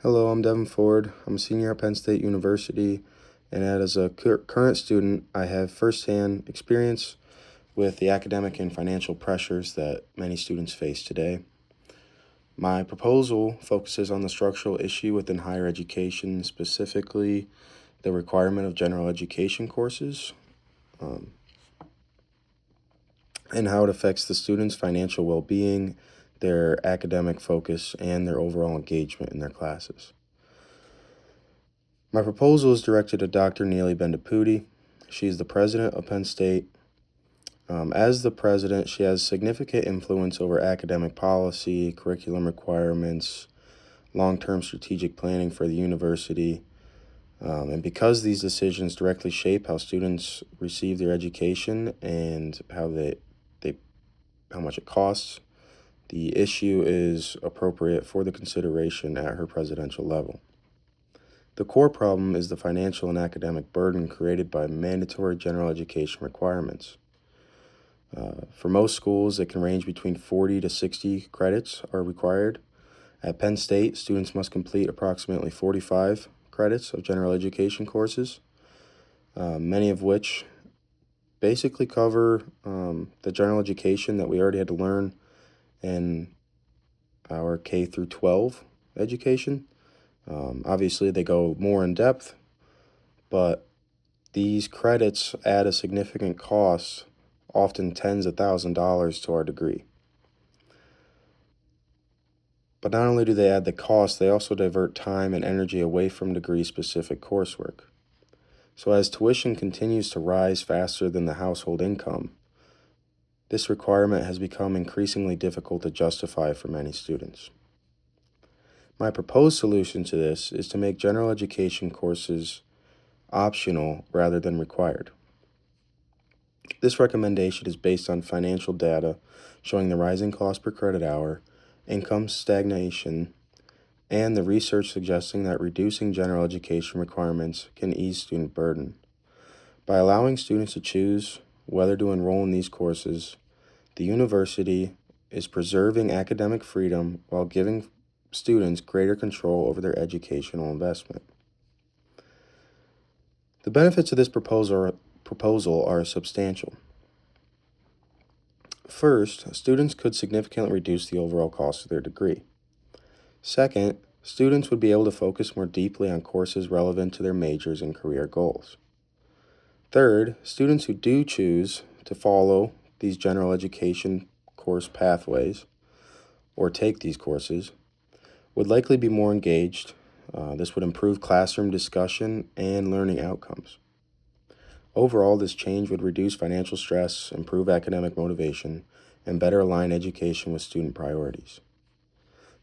Hello, I'm Devin Ford. I'm a senior at Penn State University, and as a current student, I have firsthand experience with the academic and financial pressures that many students face today. My proposal focuses on the structural issue within higher education, specifically the requirement of general education courses, um, and how it affects the students' financial well-being, their academic focus, and their overall engagement in their classes. My proposal is directed to Dr. Neeli Bendapudi. She is the president of Penn State. As the president, she has significant influence over academic policy, curriculum requirements, long-term strategic planning for the university. And because these decisions directly shape how students receive their education and how much it costs, the issue is appropriate for the consideration at her presidential level. The core problem is the financial and academic burden created by mandatory general education requirements. For most schools, it can range between 40 to 60 credits are required. At Penn State, students must complete approximately 45 credits of general education courses, many of which basically cover the general education that we already had to learn in our K through 12 education. Obviously, they go more in depth, but these credits add a significant cost, often tens of thousands of dollars, to our degree. But not only do they add the cost, they also divert time and energy away from degree-specific coursework. So as tuition continues to rise faster than the household income, this requirement has become increasingly difficult to justify for many students. My proposed solution to this is to make general education courses optional rather than required. This recommendation is based on financial data showing the rising cost per credit hour, income stagnation, and the research suggesting that reducing general education requirements can ease student burden. By allowing students to choose whether to enroll in these courses, the university is preserving academic freedom while giving students greater control over their educational investment. The benefits of this proposal are substantial. First, students could significantly reduce the overall cost of their degree. Second, students would be able to focus more deeply on courses relevant to their majors and career goals. Third, students who do choose to follow these general education course pathways or take these courses would likely be more engaged. This would improve classroom discussion and learning outcomes. Overall, this change would reduce financial stress, improve academic motivation, and better align education with student priorities.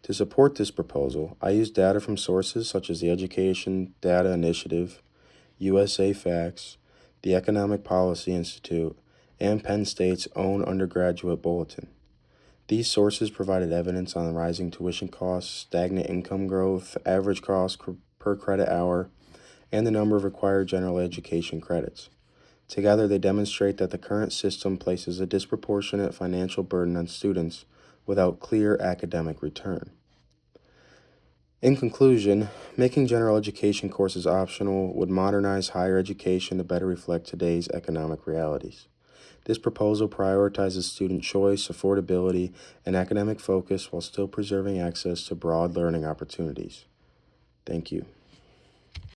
To support this proposal, I used data from sources such as the Education Data Initiative, USA Facts, the Economic Policy Institute, and Penn State's own undergraduate bulletin. These sources provided evidence on the rising tuition costs, stagnant income growth, average cost per credit hour, and the number of required general education credits. Together, they demonstrate that the current system places a disproportionate financial burden on students without clear academic return. In conclusion, making general education courses optional would modernize higher education to better reflect today's economic realities. This proposal prioritizes student choice, affordability, and academic focus while still preserving access to broad learning opportunities. Thank you.